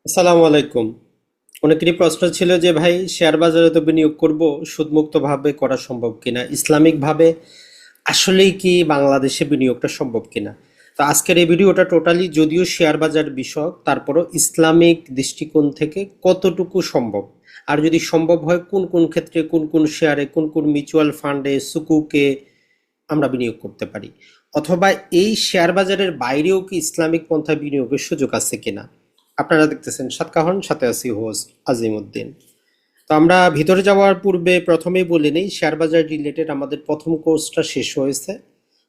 আসসালামু আলাইকুম। অনেকেরই প্রশ্ন ছিল যে ভাই শেয়ার বাজারে তো বিনিয়োগ করব, সুদমুক্ত ভাবে করা সম্ভব কিনা, ইসলামিক ভাবে আসলেই কি বাংলাদেশে বিনিয়োগটা সম্ভব কিনা। তো আজকের এই ভিডিওটা টোটালি যদিও শেয়ার বাজার বিষয়ক, তারপরও ইসলামিক দৃষ্টিকোণ থেকে কতটুকু সম্ভব, আর যদি সম্ভব হয় কোন কোন ক্ষেত্রে কোন কোন শেয়ারে কোন কোন মিউচুয়াল ফান্ডে সুকুকে আমরা বিনিয়োগ করতে পারি, অথবা এই শেয়ার বাজারের বাইরেও কি ইসলামিক পন্থায় বিনিয়োগের সুযোগ আছে কিনা। আপনারা দেখতেছেন সাতকাহন, সাথে আছি হোস্ট আজিমউদ্দিন। তো আমরা ভিতরে যাওয়ার পূর্বে প্রথমেই বলে নেই, শেয়ার বাজার রিলেটেড আমাদের প্রথম কোর্সটা শেষ হয়েছে।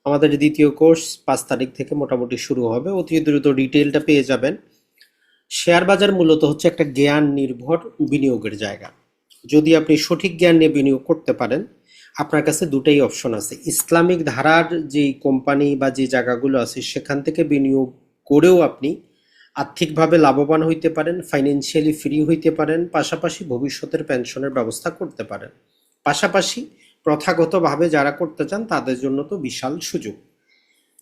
আমাদের দ্বিতীয় কোর্স 5 তারিখ থেকে মোটামুটি শুরু হবে, অতি দ্রুত ডিটেলটা পেয়ে যাবেন। শেয়ার বাজার মূলত হচ্ছে একটা জ্ঞান নির্ভর বিনিয়োগের জায়গা। যদি আপনি সঠিক জ্ঞান নিয়ে বিনিয়োগ করতে পারেন, আপনার কাছে দুটাই অপশন আছে। ইসলামিক ধারার যে কোম্পানি বা যে জায়গাগুলো আছে সেখান থেকে বিনিয়োগ করেও আপনি আর্থিকভাবে লাভবান হইতে পারেন, ফাইন্যান্সিয়ালি ফ্রি হইতে পারেন, পাশাপাশি ভবিষ্যতের পেনশনের ব্যবস্থা করতে পারেন। পাশাপাশি প্রথাগতভাবে যারা করতে চান তাদের জন্য তো বিশাল সুযোগ।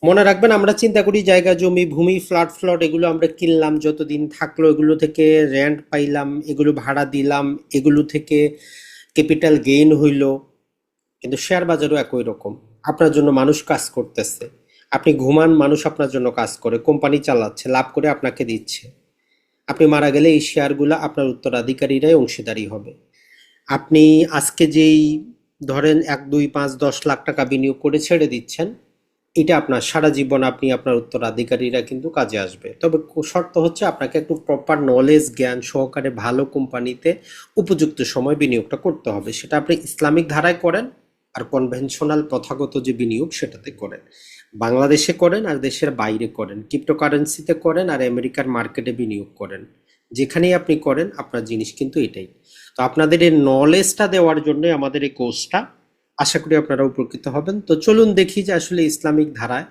মনে রাখবেন, আমরা চিন্তা করি জায়গা জমি ভূমি ফ্ল্যাট এগুলো আমরা কিনলাম, যতদিন থাকলো এগুলো থেকে রেন্ট পাইলাম, এগুলো ভাড়া দিলাম, এগুলো থেকে ক্যাপিটাল গেইন হইল। কিন্তু শেয়ার বাজারও একই রকম। আপনার জন্য মানুষ কাজ করতেছে, আপনি ঘুমান, মানুষ আপনার জন্য কাজ করে, কোম্পানি চালাচ্ছে, লাভ করে আপনাকে দিচ্ছে। আপনি মারা গেলে এই শেয়ারগুলো আপনার উত্তরাধিকারীরাই অংশীদারি হবে। আপনি আজকে যেই ধরেন 1, 2, 5, 10 লাখ টাকা বিনিয়োগ করে ছেড়ে দিচ্ছেন, এটা আপনার সারা জীবন আপনি আপনার উত্তরাধিকারীরা কিন্তু কাজে আসবে। তবে শর্ত হচ্ছে আপনাকে একটু প্রপার নলেজ জ্ঞান সহকারে ভালো কোম্পানিতে উপযুক্ত সময় বিনিয়োগটা করতে হবে। সেটা আপনি ইসলামিক ধারায় করেন আর কনভেনশনাল প্রথাগত যে বিনিয়োগ সেটাতে করেন, বাংলাদেশে করেন আর দেশের বাইরে করেন, ক্রিপ্টোকারেন্সিতে করেন আর আমেরিকার মার্কেটে বিনিয়োগ করেন, যেখানেই আপনি করেন আপনার জিনিস কিন্তু এটাই। তো আপনাদের এই নলেজটা দেওয়ার জন্য আমাদের এই কোর্সটা, আশা করি আপনারা উপকৃত হবেন। তো চলুন দেখি যে আসলে ইসলামিক ধারায়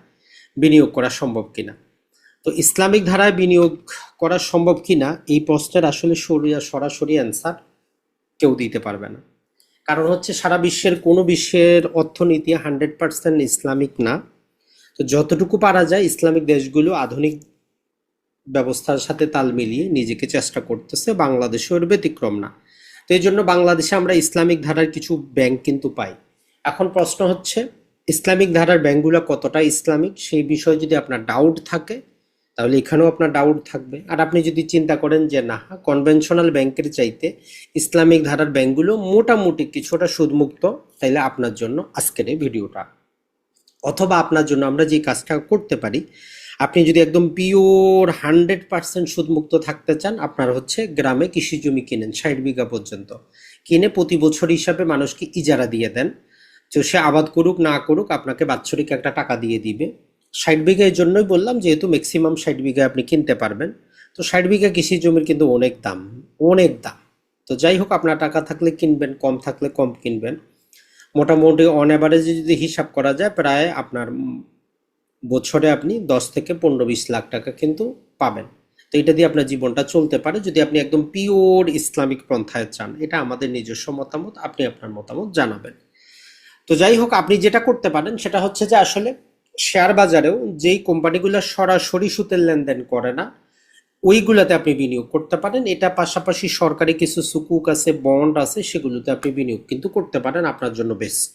বিনিয়োগ করা সম্ভব কিনা। তো ইসলামিক ধারায় বিনিয়োগ করা সম্ভব কিনা এই প্রশ্নের আসলে সরাসরি অ্যান্সার কেউ দিতে পারবে না। কারণ হচ্ছে সারা বিশ্বের কোনো বিশ্বের অর্থনীতি 100% ইসলামিক না। তো যতটুকু পারা যায় ইসলামিক দেশগুলো আধুনিক ব্যবস্থার সাথে তাল মিলিয়ে নিজেকে চেষ্টা করতেছে, বাংলাদেশও এর ব্যতিক্রম না। তো এই জন্য বাংলাদেশে আমরা ইসলামিক ধারার কিছু ব্যাংক কিন্তু পাই। এখন প্রশ্ন হচ্ছে ইসলামিক ধারার ব্যাংকগুলো কতটা ইসলামিক, সেই বিষয়ে যদি আপনার ডাউট থাকে তাহলে এখানেও আপনার ডাউট থাকবে। আর আপনি যদি চিন্তা করেন যে না, কনভেনশনাল ব্যাংকের চাইতে ইসলামিক ধারার ব্যাংকগুলো মোটামুটি কিছুটা সুদমুক্ত, তাইলে আপনার জন্য আজকের এই ভিডিওটা। অথবা আপনার জন্য আমরা যে কাজটা করতে পারি, আপনি যদি একদম পিওর 100% সুদমুক্ত থাকতে চান, আপনার হচ্ছে গ্রামে কৃষি জমি কিনেন 60 বিঘা পর্যন্ত, কিনে প্রতি বছর হিসাবে মানুষকে ইজারা দিয়ে দেন। তো সে আবাদ করুক না করুক আপনাকে বাৎসরিক একটা টাকা দিয়ে দিবে। 60 বিঘা এই জন্যই বললাম যেহেতু ম্যাক্সিমাম 60 বিঘা আপনি কিনতে পারবেন। তো 60 বিঘা কৃষি জমির কিন্তু অনেক দাম, অনেক দাম। তো যাই হোক, আপনার টাকা থাকলে কিনবেন, কম থাকলে কম কিনবেন। মোটামুটি অন অ্যাভারেজে যদি হিসাব করা যায় প্রায় আপনার বছরে আপনি 10 থেকে 15-20 লাখ টাকা কিন্তু পাবেন। তো এটা দিয়ে আপনার জীবনটা চলতে পারে যদি আপনি একদম পিওর ইসলামিক পন্থায় চান। এটা আমাদের নিজস্ব মতামত, আপনি আপনার মতামত জানাবেন। তো যাই হোক, আপনি যেটা করতে পারেন সেটা হচ্ছে যে আসলে শেয়ার বাজারেও যেই কোম্পানিগুলো সরাসরি সুদের লেনদেন করে না ওইগুলোতে আপনি বিনিয়োগ করতে পারেন। এটা পাশাপাশি সরকারি কিছু সুকুক আছে, বন্ড আছে, সেগুলোতে আপনি বিনিয়োগ কিন্তু করতে পারেন, আপনার জন্য বেস্ট।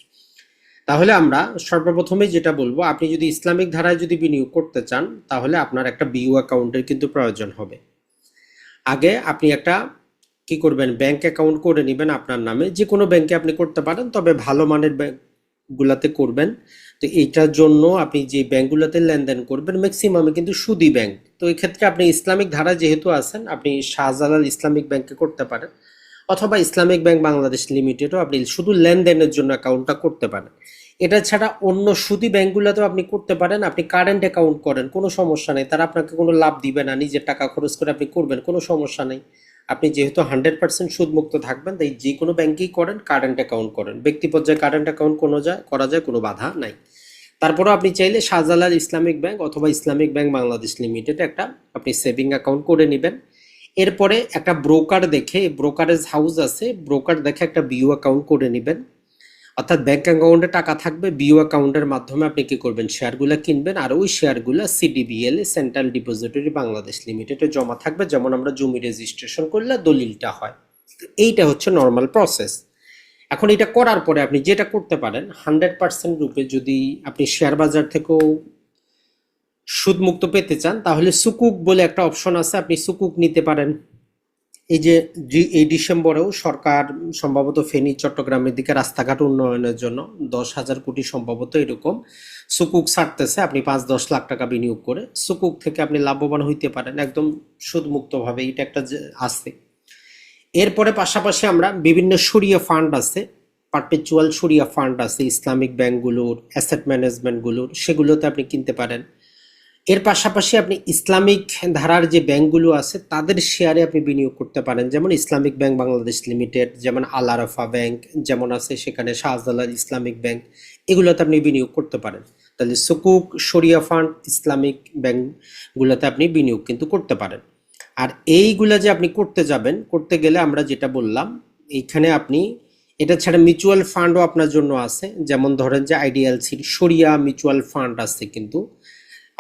তাহলে আমরা সর্বপ্রথমে যেটা বলবো, আপনি যদি ইসলামিক ধারায় যদি বিনিয়োগ করতে চান তাহলে আপনার একটা বিউ অ্যাকাউন্টের কিন্তু প্রয়োজন হবে। আগে আপনি একটা কি করবেন, ব্যাংক অ্যাকাউন্ট করে নেবেন আপনার নামে, যে কোনো ব্যাংকে আপনি করতে পারেন, তবে ভালো মানের ব্যাংকগুলোতে করবেন। তো এইটার জন্য আপনি যে ব্যাংকগুলোতে লেনদেন করবেন ম্যাক্সিমামে কিন্তু সুদী ব্যাংক। তো এই ক্ষেত্রে আপনি ইসলামিক ধারা যেহেতু আছেন, আপনি শাহজালাল ইসলামিক ব্যাংকে করতে পারেন, অথবা ইসলামিক ব্যাংক বাংলাদেশ লিমিটেডও আপনি শুধু লেনদেনের জন্য অ্যাকাউন্টটা করতে পারেন। এটা ছাড়া অন্য সুদী ব্যাংকগুলোতেও আপনি করতে পারেন। আপনি কারেন্ট অ্যাকাউন্ট করেন, কোনো সমস্যা নেই, তারা আপনাকে কোনো লাভ দিবে না, নিজের টাকা খরচ করে আপনি করবেন, কোনো সমস্যা নেই। আপনি যেহেতু 100% সুদমুক্ত থাকবেন, তাই যে কোনো ব্যাংকেই করেন কারেন্ট অ্যাকাউন্ট করেন, ব্যক্তি পর্যায়ে কারেন্ট অ্যাকাউন্ট করা যায়, কোনো বাধা নাই। তারপরেও আপনি চাইলে শাহজালাল ইসলামিক ব্যাংক অথবা ইসলামিক ব্যাংক বাংলাদেশ লিমিটেড একটা আপনি সেভিং অ্যাকাউন্ট করে নেবেন। এরপরে একটা ব্রোকার দেখে, ব্রোকারেজ হাউস আছে, ব্রোকার দেখে একটা বিউ অ্যাকাউন্ট করে নেবেন। অর্থাৎ ব্যাংক অ্যাকাউন্টে টাকা থাকবে, বিও অ্যাকাউন্টের মাধ্যমে আপনি কি করবেন, শেয়ারগুলো কিনবেন, আর ওই শেয়ারগুলো সিডিবিএল সেন্ট্রাল ডিপোজিটরি বাংলাদেশ লিমিটেডে জমা থাকবে, যেমন আমরা জমি রেজিস্ট্রেশন করলে দলিলটা হয়। তো এইটা হচ্ছে নর্মাল প্রসেস। এখন এটা করার পরে আপনি যেটা করতে পারেন, 100% রূপে যদি আপনি শেয়ার বাজার থেকেও সুদমুক্ত পেতে চান, তাহলে সুকুক বলে একটা অপশন আছে, আপনি সুকুক নিতে পারেন। এই যে এই ডিসেম্বরেও সরকার সম্ভবত ফেনী চট্টগ্রামের দিকে রাস্তাঘাট উন্নয়নের জন্য 10,000 কোটি সম্ভবত এরকম সুকুক ছাড়তেছে, আপনি 5-10 লাখ টাকা বিনিয়োগ করে সুকুক থেকে আপনি লাভবান হইতে পারেন একদম সুদমুক্তভাবে। এটা একটা আছে। এরপরে পাশাপাশি আমরা বিভিন্ন সরিয়া ফান্ড আছে, পারপেচুয়াল সরিয়া ফান্ড আছে ইসলামিক ব্যাংকগুলোর, অ্যাসেট ম্যানেজমেন্টগুলোর, সেগুলোতে আপনি কিনতে পারেন। এর পাশাপাশি আপনি ইসলামিক ধারার যে ব্যাংকগুলো আছে তাদের শেয়ারে আপনি বিনিয়োগ করতে পারেন, যেমন ইসলামিক ব্যাংক বাংলাদেশ লিমিটেড, যেমন আল আরাফা ব্যাংক যেমন আছে, সেখানে শাহজালাল ইসলামিক ব্যাংক, এগুলোতে আপনি বিনিয়োগ করতে পারেন। তাহলে সুকুক, শরিয়া ফান্ড, ইসলামিক ব্যাংকগুলোতে আপনি বিনিয়োগ কিন্তু করতে পারেন। আর এইগুলা যে আপনি করতে যাবেন, করতে গেলে আমরা যেটা বললাম, এইখানে আপনি এটা ছাড়া মিউচুয়াল ফান্ডও আপনার জন্য আছে, যেমন ধরেন যে আইডিএলসির শরিয়া মিউচুয়াল ফান্ড আছে, কিন্তু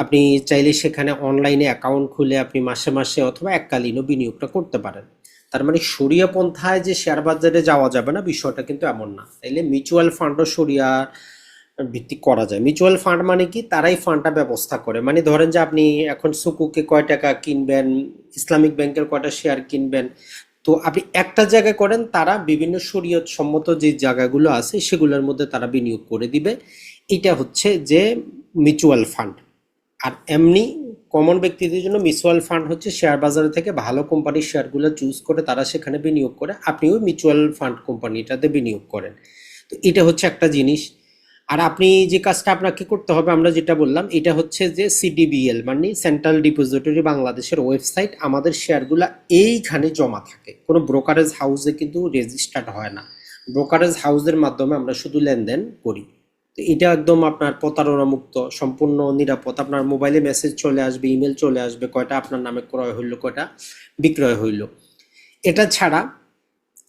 আপনি চাইলে সেখানে অনলাইনে অ্যাকাউন্ট খুলে আপনি মাসে মাসে অথবা এককালীনও বিনিয়োগটা করতে পারেন। তার মানে শরিয়া পন্থায় যে শেয়ার বাজারে যাওয়া যাবে না, বিষয়টা কিন্তু এমন না। তাইলে মিউচুয়াল ফান্ডও শরিয়া ভিত্তিক করা যায়। মিউচুয়াল ফান্ড মানে কি, তারাই ফান্ডটা ব্যবস্থা করে। মানে ধরেন যে আপনি এখন সুকুকে কয় টাকা কিনবেন, ইসলামিক ব্যাংকের কয়টা শেয়ার কিনবেন, তো আপনি একটা জায়গায় করেন, তারা বিভিন্ন শরীয়ত সম্মত যে জায়গাগুলো আছে সেগুলোর মধ্যে তারা বিনিয়োগ করে দিবে। এটা হচ্ছে যে মিউচুয়াল ফান্ড। আর এমনি কমন ব্যক্তিদের জন্য মিউচুয়াল ফান্ড হচ্ছে শেয়ার বাজার থেকে ভালো কোম্পানির শেয়ারগুলো চুজ করে তারা সেখানে বিনিয়োগ করে, আপনি ওই মিউচুয়াল ফান্ড কোম্পানিটাতে বিনিয়োগ করেন। তো এটা হচ্ছে একটা জিনিস। আর আপনি যে কাজটা আপনাকে করতে হবে, আমরা যেটা বললাম, এটা হচ্ছে যে সিডিবিএল মানে সেন্ট্রাল ডিপোজিটরি বাংলাদেশের ওয়েবসাইট, আমাদের শেয়ারগুলো এইখানে জমা থাকে, কোনো ব্রোকারেজ হাউসে কিন্তু রেজিস্টার্ড হয় না। ব্রোকারেজ হাউসের মাধ্যমে আমরা শুধু লেনদেন করি। তো এটা একদম আপনার প্রতারণা মুক্ত, সম্পূর্ণ নিরাপদ। আপনার মোবাইলে মেসেজ চলে আসবে, ইমেল চলে আসবে, কয়টা আপনার নামে ক্রয় হইলো, কয়টা বিক্রয় হইলো। এটা ছাড়া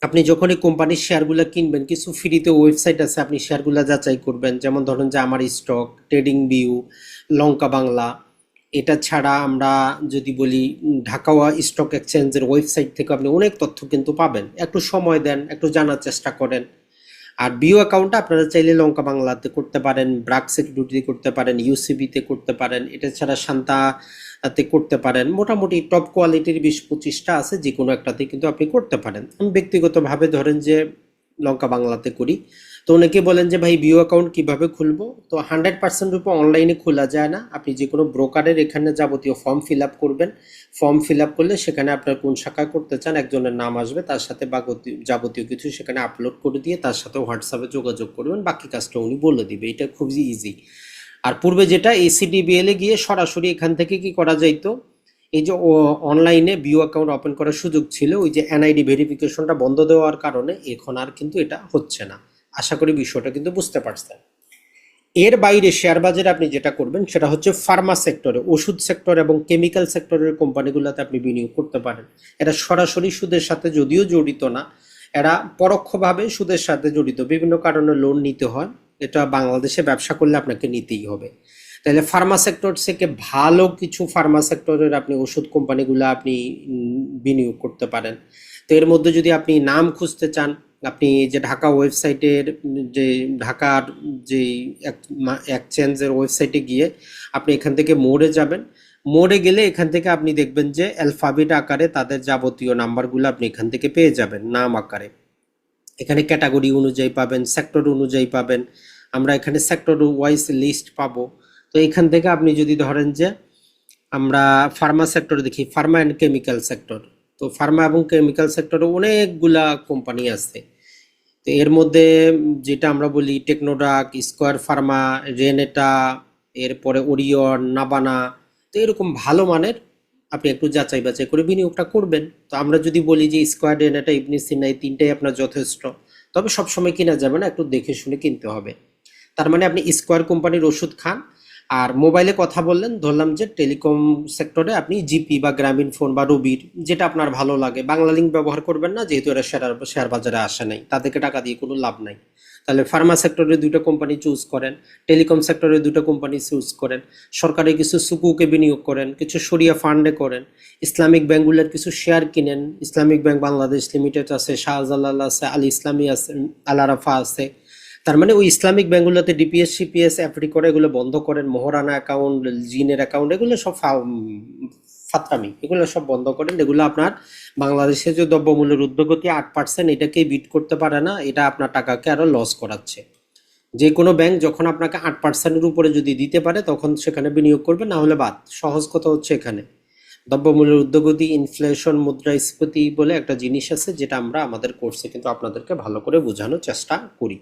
আপনি যখন এই কোম্পানির শেয়ারগুলো কিনবেন, কিছু ফ্রিতে ওয়েবসাইট আছে, আপনি শেয়ারগুলো যাচাই করবেন, যেমন ধরুন যে আমার স্টক, ট্রেডিং ভিউ, লঙ্কা বাংলা। এটা ছাড়া আমরা যদি বলি ঢাকা স্টক এক্সচেঞ্জের ওয়েবসাইট থেকে আপনি অনেক তথ্য কিন্তু পাবেন। একটু সময় দেন, একটু জানার চেষ্টা করেন। আর বিও অ্যাকাউন্টটা আপনারা চাইলে লঙ্কা বাংলাতে করতে পারেন, ব্রাক সিকিউরিটিতে করতে পারেন, ইউসিবিতে করতে পারেন, এটা ছাড়া শান্তাতে করতে পারেন। মোটামুটি টপ কোয়ালিটির 20-25টা আছে, যে কোনো একটাতে কিন্তু আপনি করতে পারেন। আমি ব্যক্তিগতভাবে ধরেন যে লঙ্কা বাংলাতে করি। তো অনেকে বলেন যে ভাই বিও অ্যাকাউন্ট কিভাবে খুলবো, তো 100% রূপে অনলাইনে খোলা যায় না। আপনি যে কোনো ব্রোকারের এখানে যাবতীয় ফর্ম ফিল আপ করবেন, ফর্ম ফিল আপ করলে সেখানে আপনার কোন শাখায় করতে চান একজনের নাম আসবে, তার সাথে যাবতীয় কিছু সেখানে আপলোড করে দিয়ে তার সাথে হোয়াটসঅ্যাপে যোগাযোগ করবেন, বাকি কাজটা উনি বলে দিবে। এটা খুবই ইজি। আর পূর্বে যেটা এসিডিবিএল এ গিয়ে সরাসরি এখান থেকে কি করা যাইতো, এই যে অনলাইনে বিও অ্যাকাউন্ট ওপেন করার সুযোগ ছিল, ওই যে এনআইডি ভেরিফিকেশনটা বন্ধ দেওয়ার কারণে এখন আর কিন্তু এটা হচ্ছে না। আশা করি বিষয়টা কিন্তু বুঝতে পারছেন। এর বাইরে শেয়ার বাজারে আপনি যেটা করবেন সেটা হচ্ছে ফার্মা সেক্টরে, ওষুধ সেক্টর এবং কেমিক্যাল সেক্টরের কোম্পানিগুলোতে আপনি বিনিয়োগ করতে পারেন। এরা সরাসরি সুদের সাথে যদিও জড়িত না, এরা পরোক্ষভাবে সুদের সাথে জড়িত, বিভিন্ন কারণে লোন নিতে হয়। এটা বাংলাদেশে ব্যবসা করলে আপনাকে নিতেই হবে। তাহলে ফার্মা সেক্টর থেকে ভালো কিছু ফার্মা সেক্টরের আপনি ওষুধ কোম্পানিগুলো আপনি বিনিয়োগ করতে পারেন। তো এর মধ্যে যদি আপনি নাম খুঁজতে চান, আপনি যে ঢাকা ওয়েবসাইটের যে ঢাকার যে এক্সচেঞ্জের ওয়েবসাইটে গিয়ে আপনি এখান থেকে মোড়ে যাবেন। মোড়ে গেলে এখান থেকে আপনি দেখবেন যে অ্যালফাবেট আকারে তাদের যাবতীয় নাম্বারগুলো আপনি এখান থেকে পেয়ে যাবেন নাম আকারে। এখানে ক্যাটাগরি অনুযায়ী পাবেন, সেক্টর অনুযায়ী পাবেন। আমরা এখানে সেক্টর ওয়াইজ লিস্ট পাবো। তো এখান থেকে আপনি যদি ধরেন যে আমরা ফার্মা সেক্টর দেখি, ফার্মা অ্যান্ড কেমিক্যাল সেক্টর, তো ফার্মা এবং কেমিক্যাল সেক্টরে অনেকগুলা কোম্পানি আছে। তো এর মধ্যে যেটা আমরা বলি টেকনোডাক, স্কোয়ার ফার্মা, রেনেটা, এরপরে ওরিয়ন, নাবানা, তো এরকম ভালো মানের আপনি একটু যাচাই বাছাই করে বিনিয়োগটা করবেন। তো আমরা যদি বলি যে স্কোয়ার, রেনেটা, ইবনে সিনা, এই তিনটাই আপনার যথেষ্ট, তবে সবসময় কিনা যাবে না, একটু দেখে শুনে কিনতে হবে। তার মানে আপনি স্কোয়ার কোম্পানির ওষুধ খান, আর মোবাইলে কথা বললেন, ধরলাম যে টেলিকম সেক্টরে আপনি জিপি বা গ্রামীণ ফোন বা রবির, যেটা আপনার ভালো লাগে, বাংলা লিঙ্ক ব্যবহার করবেন না, যেহেতু এরা শেয়ার বাজারে আসে নাই, তাদেরকে টাকা দিয়ে কোনো লাভ নাই। তাহলে ফার্মা সেক্টরে দুইটা কোম্পানি চুজ করেন, টেলিকম সেক্টরে দুটো কোম্পানি চুজ করেন, সরকারি কিছু সুকুকে বিনিয়োগ করেন, কিছু শরিয়া ফান্ডে করেন, ইসলামিক ব্যাংকগুলোর কিছু শেয়ার কিনেন। ইসলামিক ব্যাংক বাংলাদেশ লিমিটেড আছে, শাহজালাল আছে, আল ইসলামী আছে, আল আরাফা আছে। তার মানে ওই ইসলামিক ব্যাংকগুলোতে ডিপিএস সিপিএস এফডি করে এগুলো বন্ধ করেন, মোহরানা অ্যাকাউন্ট, জিনের অ্যাকাউন্ট, এগুলো সব ফাত্রামি, এগুলো সব বন্ধ করেন। এগুলো আপনার বাংলাদেশে যে দ্রব্যমূল্যের ঊর্ধ্বগতি 8%, এটাকে বিট করতে পারে না, এটা আপনার টাকাকে আরো লস করাচ্ছে। যে কোনো ব্যাংক যখন আপনাকে 8%-এর উপরে যদি দিতে পারে তখন সেখানে বিনিয়োগ করবে, না হলে বাদ। সহজ কথা হচ্ছে এখানে দ্রব্যমূল্যের ঊর্ধ্বগতি, ইনফ্লেশন, মুদ্রাস্ফীতি বলে একটা জিনিস আছে, যেটা আমরা আমাদের কোর্সে কিন্তু আপনাদেরকে ভালো করে বোঝানোর চেষ্টা করি।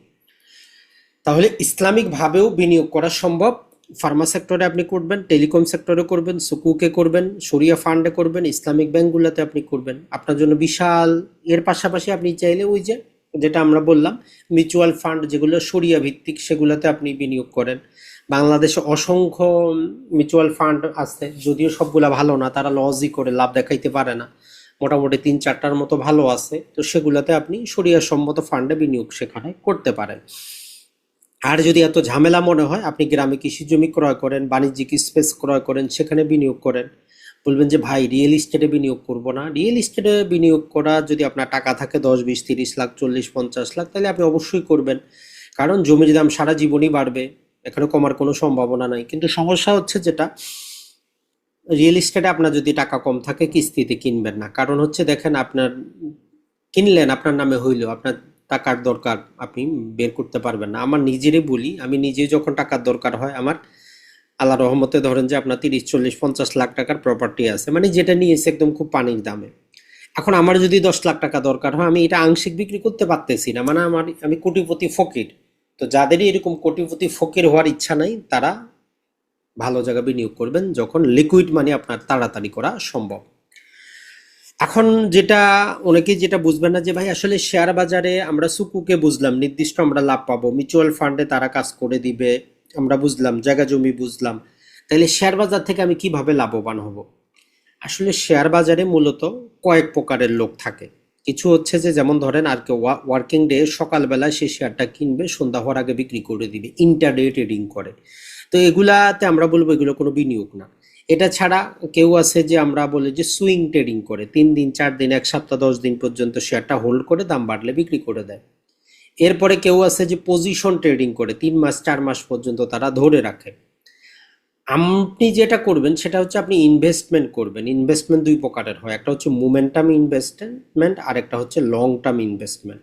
তাহলে ইসলামিক ভাবেও বিনিয়োগ করা সম্ভব। ফার্মা সেক্টরে আপনি করবেন, টেলিকম সেক্টরে করবেন, সুকুকে করবেন, শরিয়া ফান্ডে করবেন, ইসলামিক ব্যাংকগুলোতে আপনি করবেন, আপনার জন্য বিশাল। এর পাশাপাশি আপনি চাইলে ওই যে যেটা আমরা বললাম মিউচুয়াল ফান্ড, যেগুলো শরিয়া ভিত্তিক, সেগুলোতে আপনি বিনিয়োগ করেন। বাংলাদেশে অসংখ্য মিউচুয়াল ফান্ড আছে, যদিও সবগুলা ভালো না, তারা লসই করে, লাভ দেখাইতে পারে না। মোটামুটি 3-4টার মতো ভালো আছে, তো সেগুলোতে আপনি শরিয়া সম্মত ফান্ডে বিনিয়োগ সেখানে করতে পারেন। আর যদি এত ঝামেলা মনে হয়, আপনি গ্রামে কৃষি জমি ক্রয় করেন, বাণিজ্যিক স্পেস ক্রয় করেন, সেখানে বিনিয়োগ করেন। বলবেন যে ভাই রিয়েল এস্টেটে বিনিয়োগ করব না, রিয়েল এস্টেটে বিনিয়োগ করা যদি আপনার টাকা থাকে 10, 20, 30 লাখ, 40, 50 লাখ, তাহলে আপনি অবশ্যই করবেন। কারণ জমির দাম সারা জীবনই বাড়বে, এখানে কমার কোনো সম্ভাবনা নাই। কিন্তু সমস্যা হচ্ছে যেটা, রিয়েল এস্টেটে আপনার যদি টাকা কম থাকে কিস্তিতে কিনবেন না। কারণ হচ্ছে দেখেন, আপনার কিনলেন, আপনার নামে হইলো, আপনার টাকার দরকার, আপনি বের করতে পারবেন না। আমার নিজেরই বলি, আমি নিজে যখন টাকার দরকার হয় আমার, আল্লাহ রহমতে ধরেন যে আপনার 30, 40, 50 লাখ টাকার প্রপার্টি আছে, মানে যেটা নিয়েছে একদম খুব পানির দামে। এখন আমার যদি 10 লাখ টাকা দরকার হয়, আমি এটা আংশিক বিক্রি করতে পারতেছি না, মানে আমি কোটিপতি ফকির। তো যাদেরই এরকম কোটিপতি ফকির হওয়ার ইচ্ছা নাই, তারা ভালো জায়গা বিনিয়োগ করবেন যখন লিকুইড মানি আপনার তাড়াতাড়ি করা সম্ভব। এখন যেটা অনেকেই যেটা বুঝবেন না, যে ভাই আসলে শেয়ার বাজারে আমরা সুকুকে বুঝলাম নির্দিষ্ট আমরা লাভ পাবো, মিউচুয়াল ফান্ডে তারা কাজ করে দিবে, আমরা বুঝলাম, জায়গা জমি বুঝলাম, তাহলে শেয়ার বাজার থেকে আমি কিভাবে লাভবান হব? আসলে শেয়ার বাজারে মূলত কয়েক প্রকারের লোক থাকে। কিছু হচ্ছে যে, যেমন ধরেন আর কেউ ওয়ার্কিং ডে সকালবেলায় সে শেয়ারটা কিনবে, সন্ধ্যা হওয়ার আগে বিক্রি করে দিবে, ইন্টারডে ট্রেডিং করে। তো এগুলাতে আমরা বলবো এগুলো কোনো বিনিয়োগ না। এটা ছাড়া কেউ আছে যে আমরা বলি যে সুইং ট্রেডিং করে, 3 দিন 4 দিন 1 সপ্তাহ 10 দিন পর্যন্ত শেয়ারটা হোল্ড করে দাম বাড়লে বিক্রি করে দেয়। এরপরে কেউ আছে যে পজিশন ট্রেডিং করে, 3 মাস 4 মাস পর্যন্ত তারা ধরে রাখে। আপনি যেটা করবেন সেটা হচ্ছে আপনি ইনভেস্টমেন্ট করবেন। ইনভেস্টমেন্ট দুই প্রকারের হয়, একটা হচ্ছে মোমেন্টাম ইনভেস্টমেন্ট, আর একটা হচ্ছে long term investment.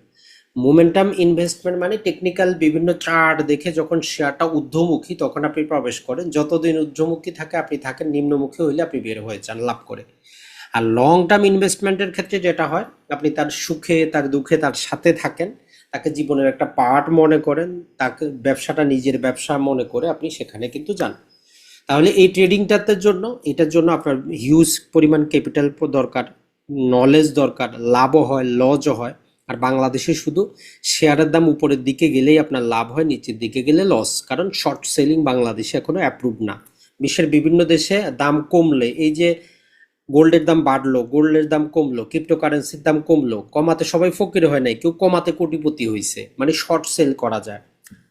Momentum investment মানে টেকনিক্যাল বিভিন্ন চার্ট দেখে যখন শেয়ারটা ঊর্ধ্বমুখী তখন আপনি প্রবেশ করেন, যতদিন ঊর্ধ্বমুখী থাকে আপনি থাকেন, নিম্নমুখী হইলে আপনি বের হয়ে যান লাভ করে। আর লং টার্ম ইনভেস্টমেন্টের ক্ষেত্রে যেটা হয়, আপনি তার সুখে তার দুঃখে তার সাথে থাকেন, তাকে জীবনের একটা পার্ট মনে করেন, তাকে ব্যবসাটা নিজের ব্যবসা মনে করে আপনি সেখানে কিন্তু যান। তাহলে এই ট্রেডিংটাতে জন্য, এটার জন্য আপনার হিউজ পরিমাণ ক্যাপিটাল দরকার, নলেজ দরকার, লাভও হয় লসও হয়। আর বাংলাদেশে শুধু শেয়ারের দাম উপরের দিকে গেলেই আপনার লাভ হয়, নিচের দিকে গেলে লস, কারণ শর্ট সেলিং বাংলাদেশে এখনো অ্যাপ্রুভ না। বিশ্বের বিভিন্ন দেশে দাম কমলে, এই যে গোল্ডের দাম বাড়লো, গোল্ডের দাম কমলো, ক্রিপ্টোকারেন্সির দাম কমলো, কমাতে সবাই ফকির হয় নাই, কেউ কমাতে কোটিপতি হয়েছে, মানে শর্ট সেল করা যায়।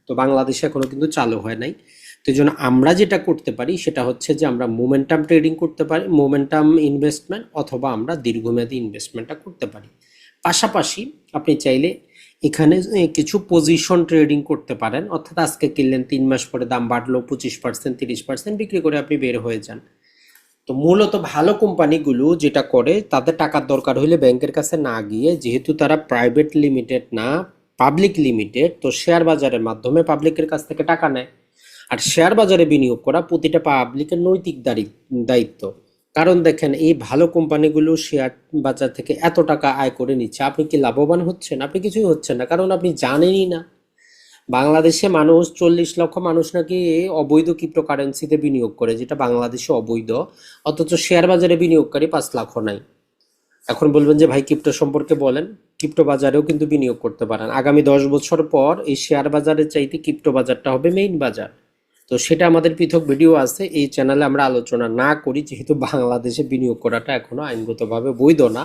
তো বাংলাদেশে এখনো কিন্তু চালু হয় নাই। তো এই জন্য আমরা যেটা করতে পারি সেটা হচ্ছে যে আমরা মোমেন্টাম ট্রেডিং করতে পারি, মোমেন্টাম ইনভেস্টমেন্ট, অথবা আমরা দীর্ঘমেয়াদী ইনভেস্টমেন্টটা করতে পারি। পাশাপাশি আপনি চাইলে এখানে কিছু পজিশন ট্রেডিং করতে পারেন, অর্থাৎ আজকে কিনলেন, 3 মাস পরে দাম বাড়লো 25%, 30% বিক্রি করে আপনি বের হয়ে যান। তো মূলত ভালো কোম্পানিগুলো যেটা করে, তাদের টাকার দরকার হলে ব্যাংকের কাছে না গিয়ে, যেহেতু তারা প্রাইভেট লিমিটেড না, পাবলিক লিমিটেড, তো শেয়ার বাজারের মাধ্যমে পাবলিকের কাছ থেকে টাকা নেয়। আর শেয়ার বাজারে বিনিয়োগ করা প্রতিটা পাবলিকের নৈতিক দায়িত্ব। কারণ দেখেন, এই ভালো কোম্পানিগুলো শেয়ার বাজার থেকে এত টাকা আয় করে নিচ্ছে, আপনি কি লাভবান হচ্ছেন? আপনি কিছুই হচ্ছেন না, কারণ আপনি জানেনই না। বাংলাদেশে মানুষ 40 লক্ষ মানুষ নাকি অবৈধ ক্রিপ্টোকারেন্সিতে বিনিয়োগ করে, যেটা বাংলাদেশে অবৈধ, অথচ শেয়ার বাজারে বিনিয়োগকারী 5 লাখ নাই। এখন বলবেন যে ভাই ক্রিপ্টো সম্পর্কে বলেন, ক্রিপ্টো বাজারেও কিন্তু বিনিয়োগ করতে পারেন। আগামী 10 বছর পর এই শেয়ার বাজারের চাইতে ক্রিপ্টো বাজারটা হবে মেইন বাজার। তো সেটা আমাদের পৃথক ভিডিও আছে, এই চ্যানেলে আমরা আলোচনা না করি, যেহেতু বাংলাদেশে বিনিয়োগ করাটা এখনো আইনগতভাবে বৈধ না,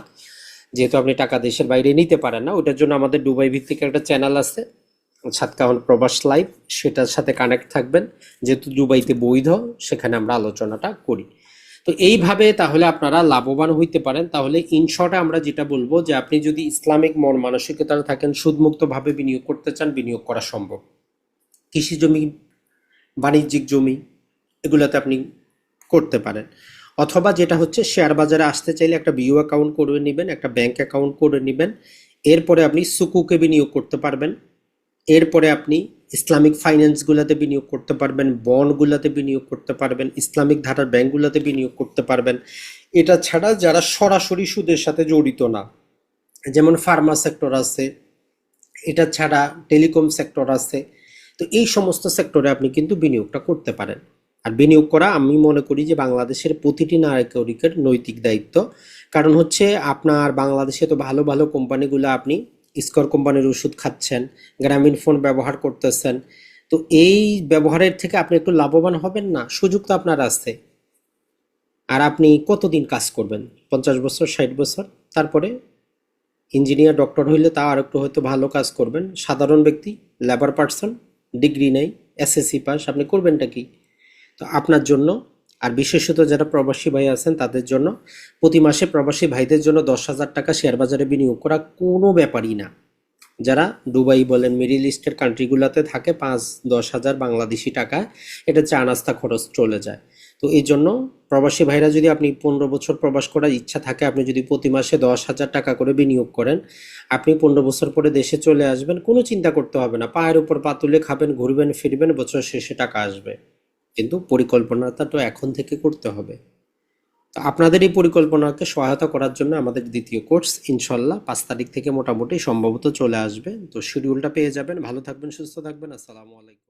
যেহেতু আপনি টাকা দেশের বাইরে নিতে পারেন না। ওটার জন্য আমাদের দুবাই ভিত্তিক একটা চ্যানেল আছে, সাতকাহন প্রবাস লাইভ, সেটার সাথে কানেক্ট থাকবেন। যেহেতু দুবাইতে বৈধ, সেখানে আমরা আলোচনাটা করি। তো এইভাবে তাহলে আপনারা লাভবান হইতে পারেন। তাহলে ইন শর্টে আমরা যেটা বলবো যে আপনি যদি ইসলামিক মন মানসিকতার থাকেন, সুদমুক্তভাবে বিনিয়োগ করতে চান, বিনিয়োগ করা সম্ভব। কৃষি জমি, বাণিজ্যিক জমি, এগুলোতে আপনি করতে পারেন। অথবা যেটা হচ্ছে শেয়ার বাজারে আসতে চাইলে একটা বিও অ্যাকাউন্ট করে নেবেন, একটা ব্যাংক অ্যাকাউন্ট করে নেবেন। এরপরে আপনি সুকুকে বিনিয়োগ করতে পারবেন। এরপরে আপনি ইসলামিক ফাইন্যান্সগুলোতে বিনিয়োগ করতে পারবেন, বন্ডগুলোতে বিনিয়োগ করতে পারবেন, ইসলামিক ধারার ব্যাংকগুলোতে বিনিয়োগ করতে পারবেন। এটা ছাড়া যারা সরাসরি সুদের সাথে জড়িত না, যেমন ফার্মা সেক্টর আছে, এটা ছাড়া টেলিকম সেক্টর আছে, তো এই সমস্ত সেক্টরে আপনি কিন্তু বিনিয়োগটা করতে পারেন। আর বিনিয়োগ করা আমি মনে করি যে বাংলাদেশের প্রতিটি নাগরিকের নৈতিক দায়িত্ব। কারণ হচ্ছে আপনার বাংলাদেশে তো ভালো ভালো কোম্পানিগুলো, আপনি স্কর কোম্পানির ওষুধ খাচ্ছেন, গ্রামীণ ফোন ব্যবহার করতেছেন, তো এই ব্যবহারের থেকে আপনি একটু লাভবান হবেন না? সুযোগ তো আপনার আছে। আর আপনি কতদিন কাজ করবেন? 50 বছর, 60 বছর? তারপরে ইঞ্জিনিয়ার, ডক্টর হইলে তা আর একটু হয়তো ভালো কাজ করবেন। সাধারণ ব্যক্তি, লেবার পার্সন, ডিগ্রি নেই, এসএসসি পাস, আপনি করবেনটা কি? তো আপনার জন্য, আর বিশেষত যারা প্রবাসী ভাই আছেন তাদের জন্য, প্রতি মাসে প্রবাসী ভাইদের জন্য 10,000 টাকা শেয়ার বাজারে বিনিয়োগ করা কোনো ব্যাপারই না। যারা দুবাই বলেন, মিডিল ইস্টের কান্ট্রিগুলোতে থাকে, 5-10 হাজার বাংলাদেশি টাকায় এটা চা নাস্তা খরচ চলে যায়। তো এই জন্য প্রবাসী ভাইরা, যদি আপনি 15 বছর প্রবাস করার ইচ্ছা থাকে, আপনি যদি প্রতি মাসে 10,000 টাকা করে বিনিয়োগ করেন, আপনি 15 বছর পরে দেশে চলে আসবেন, কোনো চিন্তা করতে হবে না। পায়ের উপর পা তুলে খাবেন, ঘুরবেন ফিরবেন, বছর শেষে টাকা আসবে। কিন্তু পরিকল্পনাটা তো এখন থেকে করতে হবে। তো আপনাদের এই পরিকল্পনাকে সহায়তা করার জন্য আমাদের দ্বিতীয় কোর্স ইনশাল্লাহ 5 তারিখ থেকে মোটামুটি সম্ভবত চলে আসবে। তো শিডিউলটা পেয়ে যাবেন। ভালো থাকবেন, সুস্থ থাকবেন। আসসালামু আলাইকুম।